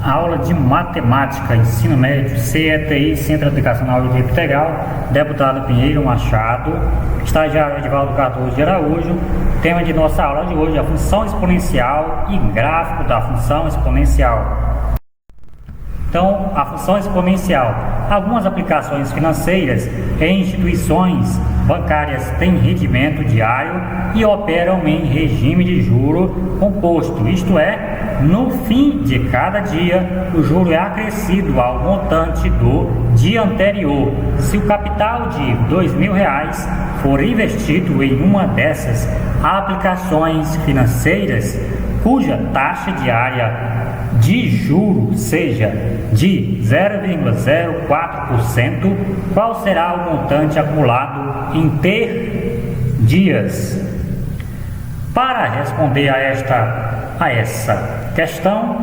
Aula de Matemática, Ensino Médio, CETI, Centro de Educacional de Tempo Integral, deputado Pinheiro Machado, estagiário Edivaldo Cardoso de Araújo. Tema de nossa aula de hoje é a função exponencial e gráfico da função exponencial. Então, a função exponencial. Algumas aplicações financeiras em instituições bancárias têm rendimento diário e operam em regime de juro composto, isto é, no fim de cada dia, o juro é acrescido ao montante do dia anterior. Se o capital de R$2.000 for investido em uma dessas aplicações financeiras, cuja taxa diária de juro seja de 0,04%, qual será o montante acumulado em dias? Para responder a essa questão,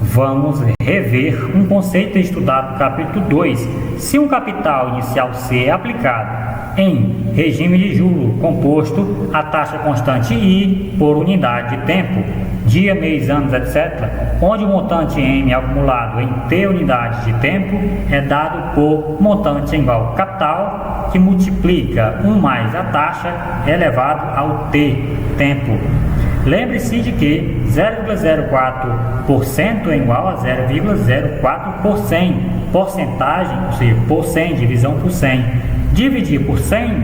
vamos rever um conceito estudado no capítulo 2. Se um capital inicial C é aplicado em regime de juro composto, a taxa constante I por unidade de tempo, dia, mês, anos, etc., onde o montante M acumulado em T unidades de tempo é dado por montante igual capital, que multiplica 1 mais a taxa elevado ao T tempo. Lembre-se de que 0,04% é igual a 0,04 por 100, porcentagem, ou seja, por 100, divisão por 100. Dividir por 100,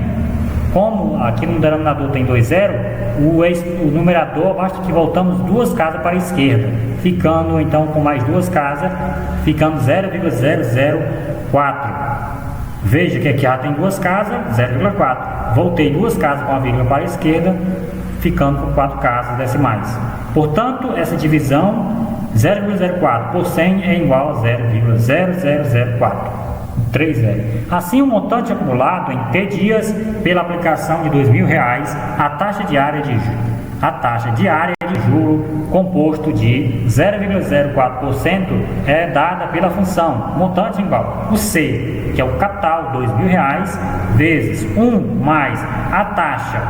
como aqui no denominador tem 2 zeros, o numerador basta que voltamos 2 casas para a esquerda, ficando então com mais 2 casas, ficando 0,004. Veja que aqui já tem 2 casas, 0,4. Voltei 2 casas com a vírgula para a esquerda, ficando com 4 casas decimais. Portanto, essa divisão 0,04 por 100 é igual a 0,0004. 3 zeros. Assim, o montante acumulado em T dias pela aplicação de R$2.000, a taxa diária de juro composto de 0,04% é dada pela função montante igual o C, que é o capital, R$2.000, vezes 1 mais a taxa.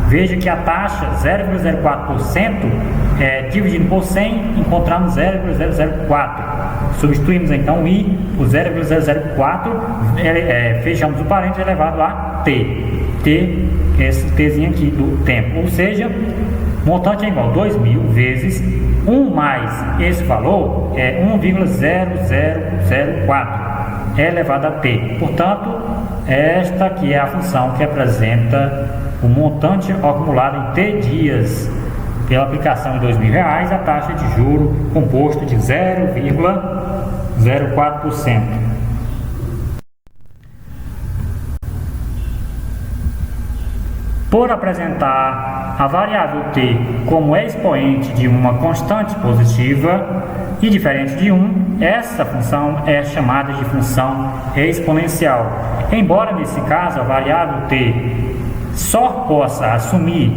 Veja que a taxa 0,04% dividido por 100, encontramos 0,004. Substituímos então o I por 0,004, fechamos o parênteses elevado a T. Esse Tzinho aqui do tempo, ou seja, montante é igual a 2.000 vezes 1 mais esse valor é 1,0004 elevado a T. Portanto, esta aqui é a função que representa o montante acumulado em T dias pela aplicação de R$2.000, a taxa de juro composto de 0,04%. Por apresentar a variável t como expoente de uma constante positiva e diferente de 1, essa função é chamada de função exponencial. Embora nesse caso a variável t só possa assumir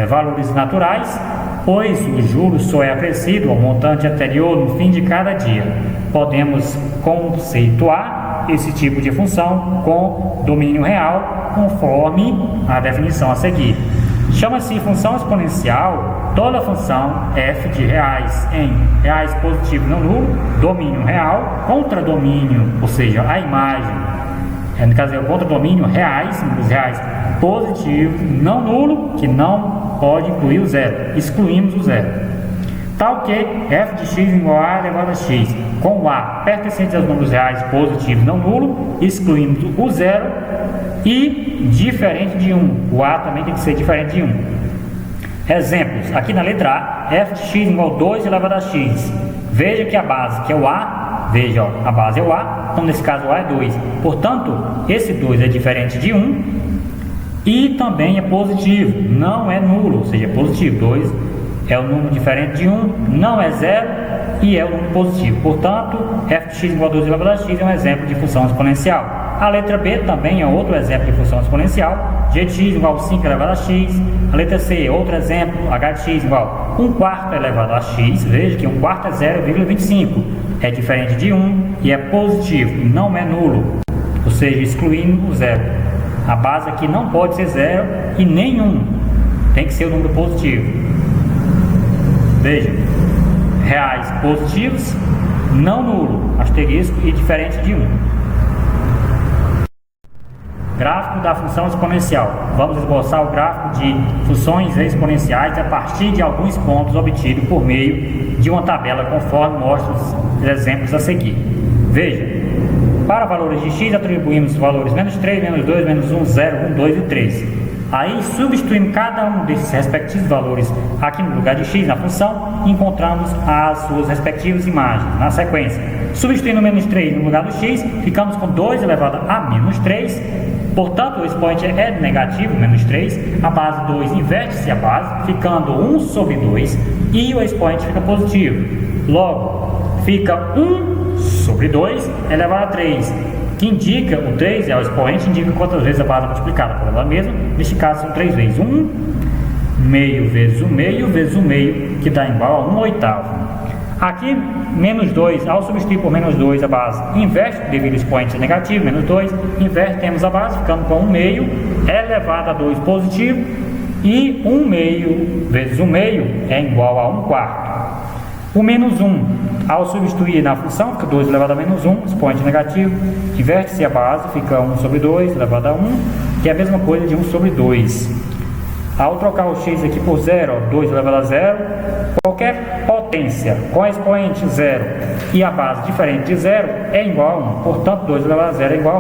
valores naturais, pois o juro só é acrescido ao montante anterior no fim de cada dia. Podemos conceituar esse tipo de função com domínio real, conforme a definição a seguir. Chama-se função exponencial toda função f de reais em reais positivo não nulo, domínio real, contra domínio, ou seja, a imagem, no caso é o contradomínio reais, números reais positivo, não nulo, que não pode incluir o zero, excluímos o zero. Tal que f de x igual a elevado a x, com o a pertencente aos números reais positivo não nulo, excluímos o zero, e diferente de 1, o a também tem que ser diferente de 1. Exemplos, aqui na letra A, f de x igual a 2 elevado a x. Veja que a base, que é o a, veja, ó, a base é o a, então nesse caso o a é 2. Portanto, esse 2 é diferente de 1 e também é positivo, não é nulo, ou seja, é positivo. 2 é o número diferente de 1, não é 0 e é o número positivo. Portanto, f de x igual a 2 elevado a x é um exemplo de função exponencial. A letra B também é outro exemplo de função exponencial. G de x igual a 5 elevado a x. A letra C, outro exemplo, h de x igual a 1/4 elevado a x. Veja que 1/4 é 0,25. É diferente de 1 e é positivo, não é nulo. Ou seja, excluindo o zero. A base aqui não pode ser 0 e nem 1. Tem que ser o número positivo. Veja, reais positivos, não nulo, asterisco e diferente de 1. Gráfico da função exponencial. Vamos esboçar o gráfico de funções exponenciais a partir de alguns pontos obtidos por meio de uma tabela, conforme mostro os exemplos a seguir. Veja, para valores de x atribuímos valores menos 3, menos 2, menos 1, 0, 1, 2 e 3. Aí substituímos cada um desses respectivos valores aqui no lugar de x na função e encontramos as suas respectivas imagens na sequência. Substituindo o menos 3 no lugar do x, ficamos com 2 elevado a menos 3. Portanto, o expoente é negativo, menos 3. A base 2 inverte-se a base, ficando 1 sobre 2. E o expoente fica positivo. Logo, fica 1 sobre 2 elevado a 3. Que indica, o 3 é o expoente, indica quantas vezes a base é multiplicada por ela mesma. Neste caso são 3 vezes 1 meio vezes 1 meio vezes 1 meio, que dá igual a 1 oitavo. Aqui, menos 2, ao substituir por menos 2 a base inverte, devido ao expoente negativo, menos 2, invertemos a base, ficando com 1 meio elevado a 2 positivo, e 1 meio vezes 1 meio é igual a 1 quarto. O menos 1, ao substituir na função, fica 2 elevado a menos 1, expoente negativo, inverte-se a base, fica 1 sobre 2 elevado a 1, que é a mesma coisa de 1 sobre 2. Ao trocar o x aqui por 0, 2 elevado a 0, qualquer potência com expoente 0 e a base diferente de 0 é igual a 1. Portanto, 2 elevado a 0 é igual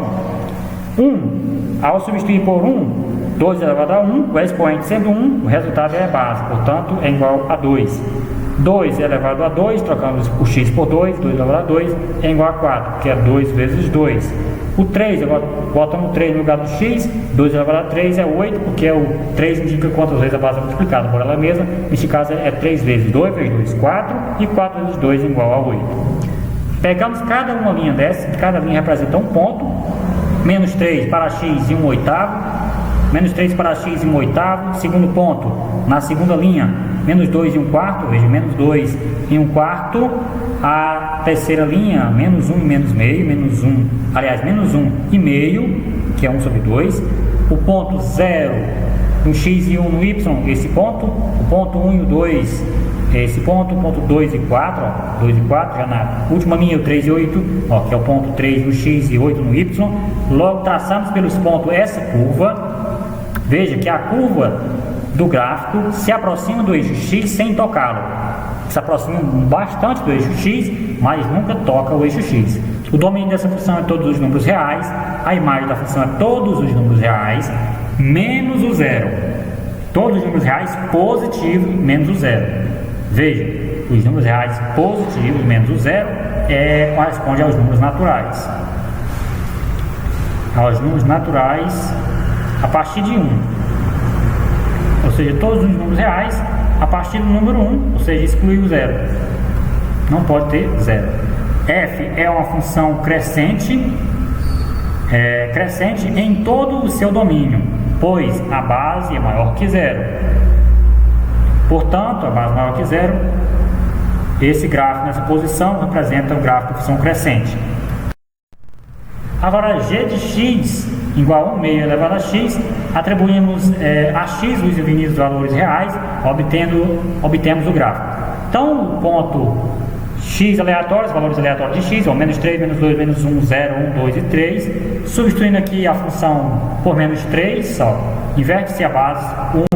a 1. 1, ao substituir por 1, 2 elevado a 1, o expoente sendo 1, o resultado é a base, portanto, é igual a 2. 2 elevado a 2, trocamos o x por 2, 2 elevado a 2, é igual a 4, que é 2 vezes 2. O 3, agora botamos 3 no lugar do x, 2 elevado a 3 é 8, porque o 3 indica quantas vezes a base é multiplicada por ela mesma. Neste caso é 3 vezes 2 vezes 2, 4, e 4 vezes 2 é igual a 8. Pegamos cada uma linha dessa, cada linha representa um ponto, menos 3 para x e 1 oitavo, menos 3 para x e 1 oitavo, segundo ponto, na segunda linha, menos 2 e 1 quarto, veja, menos 2 e 1 quarto, a terceira linha, menos 1 e menos meio, menos 1, aliás, menos 1 e meio, que é 1 sobre 2, o ponto 0 no x e 1 no y, esse ponto, o ponto 1 e o 2, esse ponto, o ponto 2 e 4, ó, 2 e 4, já na última linha, o 3 e 8, ó, que é o ponto 3 no x e 8 no y, logo traçamos pelos pontos essa curva, veja que a curva do gráfico se aproxima do eixo x sem tocá-lo. Se aproxima bastante do eixo x, mas nunca toca o eixo x. O domínio dessa função é todos os números reais, a imagem da função é todos os números reais, menos o zero. Todos os números reais positivos menos o zero. Veja, os números reais positivos menos o zero corresponde aos números naturais. Aos números naturais a partir de 1. Ou seja, todos os números reais a partir do número 1, ou seja, exclui o zero. Não pode ter zero. F é uma função crescente, crescente em todo o seu domínio, pois a base é maior que zero. Portanto, a base maior que zero, esse gráfico nessa posição representa o gráfico da função crescente. Agora, g de x igual a 1 meio elevado a x, atribuímos a x os infinitos valores reais, obtemos o gráfico. Então, o ponto x aleatórios, valores aleatórios de x, ou menos 3, menos 2, menos 1, 0, 1, 2 e 3. Substituindo aqui a função por menos 3, só inverte-se a base,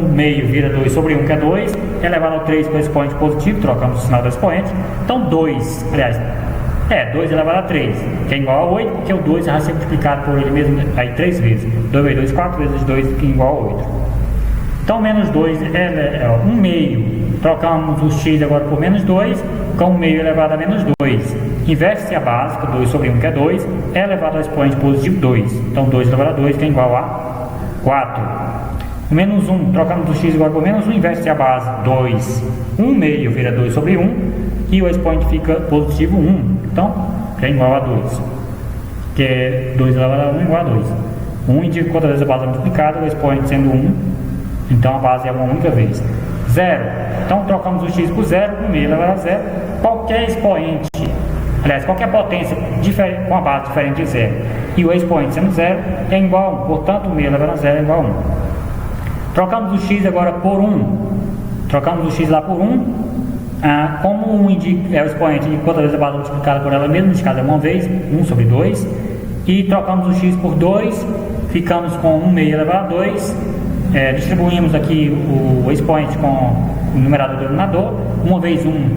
1 meio vira 2 sobre 1, que é 2, elevado ao 3 com expoente positivo, trocamos o sinal do expoente. Então, 2, aliás, 2 elevado a 3, que é igual a 8, porque o 2 vai ser multiplicado por ele mesmo aí 3 vezes. 2 vezes 2, 4 vezes 2, que é igual a 8. Então, menos 2 é 1 meio. Trocamos o x agora por menos 2, com 1 meio elevado a menos 2. Inverte-se a base, 2 sobre 1, que é 2, é elevado ao expoente positivo 2. Então, 2 elevado a 2, que é igual a 4. O menos 1, trocamos o x agora por menos 1, inverte-se a base, 2. 1 meio vira 2 sobre 1. E o expoente fica positivo 1, então é igual a 2, que é 2 elevado a 1 igual a 2. 1 indica quantas vezes a base é multiplicada, o expoente sendo 1, então a base é uma única vez. 0, então trocamos o x por 0, 1 meio elevado a 0, qualquer expoente, aliás, qualquer potência com a base diferente de 0 e o expoente sendo 0 é igual a 1, portanto 1 meio elevado a 0 é igual a 1. Trocamos o x agora por 1, trocamos o x lá por 1, Como 1 é o expoente de quantas vezes a base multiplicada por ela mesma, nesse caso é uma vez, 1 sobre 2, e trocamos o x por 2, ficamos com 1 meio elevado a 2, distribuímos aqui o expoente com o numerador e o denominador, 1 vezes 1,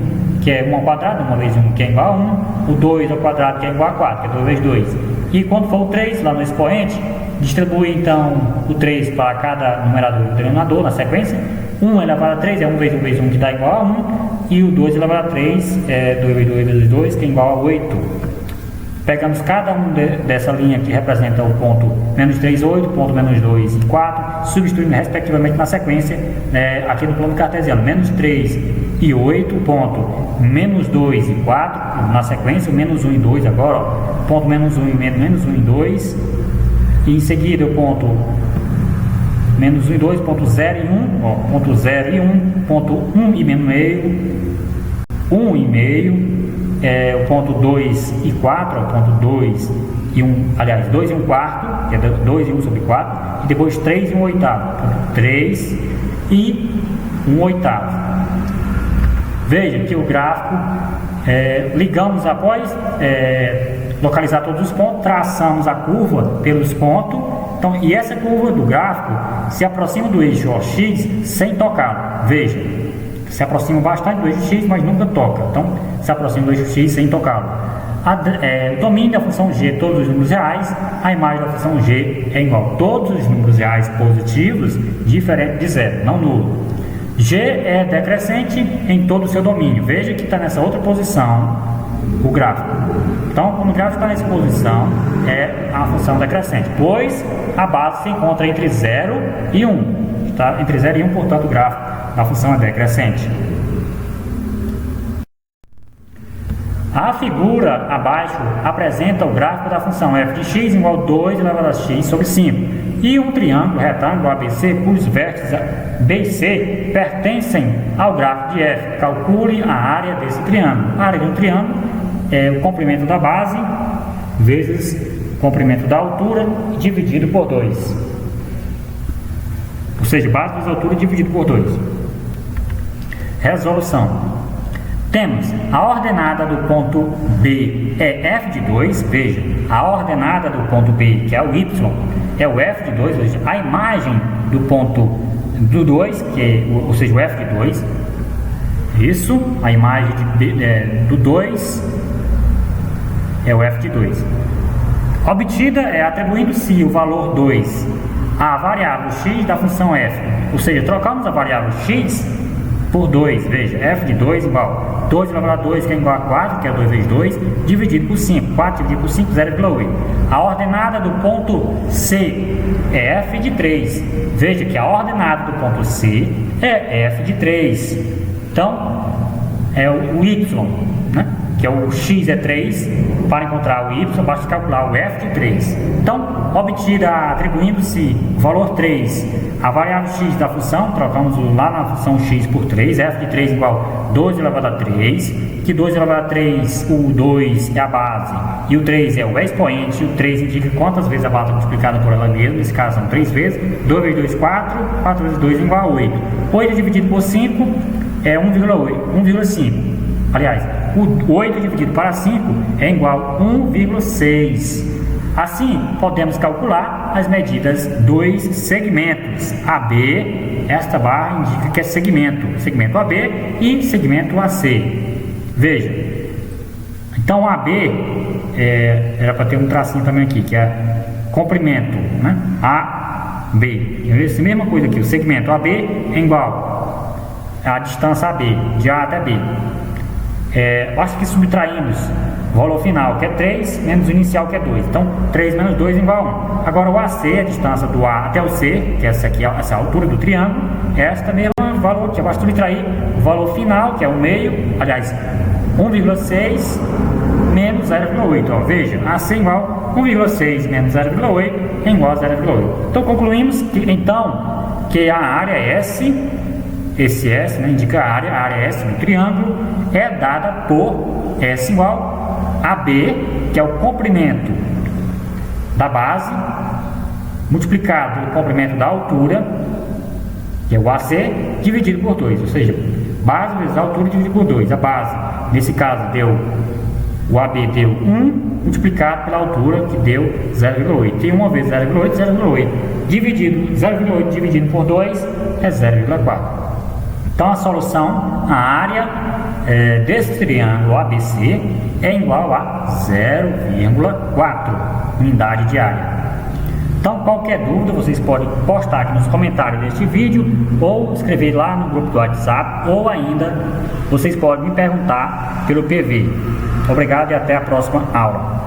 que é 1 ao quadrado, 1 vezes 1, que é igual a 1, o 2 ao quadrado, que é igual a 4, que é 2 vezes 2, e quando for o 3, lá no expoente, distribui então o 3 para cada numerador e denominador na sequência. 1 elevado a 3 é 1 vezes 1 vezes 1, que dá igual a 1, e o 2 elevado a 3 é 2 vezes 2 vezes 2, que é igual a 8. Pegamos cada um dessa linha que representa o ponto menos 3, 8, ponto menos 2 e 4, substituindo respectivamente na sequência, aqui no plano cartesiano, menos 3 e 8, ponto menos 2 e 4, na sequência, o menos 1 e 2 agora, ó, ponto menos 1 e menos 1 e 2, e em seguida o ponto menos 1 e 2, ponto 0 e 1, ó, ponto 0 e 1, ponto 1 e meio, 1 e meio, o ponto 2 e 4, ó, ponto 2 e 1, aliás, 2 e 1 quarto, que é 2 e 1 sobre 4, e depois 3 e 1 oitavo, ponto 3 e 1 oitavo. Veja que o gráfico, ligamos após localizar todos os pontos, traçamos a curva pelos pontos. Então, e essa curva do gráfico se aproxima do eixo OX sem tocar. Veja, se aproxima bastante do eixo X, mas nunca toca. Então, se aproxima do eixo X sem tocá-lo. O domínio da função G, todos os números reais, a imagem da função G é igual a todos os números reais positivos, diferente de zero, não nulo. G é decrescente em todo o seu domínio. Veja que está nessa outra posição o gráfico. Então, quando o gráfico está nessa posição, é a função decrescente, pois a base se encontra entre 0 e 1. Está entre 0 e 1, portanto, o gráfico da função é decrescente. A figura abaixo apresenta o gráfico da função f de x igual a 2 elevado a x sobre 5 e um triângulo retângulo ABC cujos vértices B e C pertencem ao gráfico de f. Calcule a área desse triângulo. A área de um triângulo é o comprimento da base vezes o comprimento da altura dividido por 2. Ou seja, base vezes altura dividido por 2. Resolução. Temos a ordenada do ponto B é f de 2, veja, a ordenada do ponto B, que é o y, é o f de 2, veja, a imagem do ponto do 2, ou seja, o f de 2, isso, a imagem do 2 é o f de 2. Obtida atribuindo-se o valor 2 à variável x da função f, ou seja, trocamos a variável x por 2, veja, f de 2 igual 2 elevado a 2, que é igual a 4, que é 2 vezes 2, dividido por 5, 4 dividido por 5, 0,8. A ordenada do ponto C é f de 3, veja que a ordenada do ponto C é f de 3, então, é o y, né? Que é o x é 3, para encontrar o y, basta calcular o f de 3. Então, obtida atribuindo-se o valor 3 a variável x da função, trocamos lá na função x por 3, f de 3 igual a 2 elevado a 3, que 2 elevado a 3, o 2 é a base, e o 3 é o expoente, o 3 indica quantas vezes a base é multiplicada por ela mesma, nesse caso são 3 vezes, 2 vezes 2, 4, 4 vezes 2 igual a 8. 8 dividido por 5 é 1,5. Aliás, o 8 dividido para 5 é igual a 1,6. Assim, podemos calcular as medidas dos segmentos AB. Esta barra indica que é segmento AB e segmento AC. Veja, então AB, era para ter um tracinho também aqui, que é comprimento, né? AB. Essa mesma coisa aqui, o segmento AB é igual à distância AB, de A até B. Acho que subtraímos o valor final, que é 3, menos o inicial, que é 2. Então, 3 menos 2 igual a 1. Agora, o AC, a distância do A até o C, que essa aqui é essa altura do triângulo, esta mesma valor, que basta subtrair o valor final, que é o meio, aliás, 1,6 menos 0,8. Veja, AC igual a 1,6 menos 0,8 é igual a 0,8. Então, concluímos que a área S, esse S, né, indica a área S do triângulo, é dada por S igual a B, que é o comprimento da base, multiplicado pelo comprimento da altura, que é o AC, dividido por 2. Ou seja, Base vezes altura dividido por 2. A base, nesse caso, o AB deu 1 multiplicado pela altura, que deu 0,8. E 1 vezes 0,8, 0,8. 0,8 dividido por 2 é 0,4. Então a solução, a área desse triângulo ABC é igual a 0,4 unidade de área. Então, qualquer dúvida, vocês podem postar aqui nos comentários deste vídeo, ou escrever lá no grupo do WhatsApp, ou ainda, vocês podem me perguntar pelo PV. Obrigado e até a próxima aula.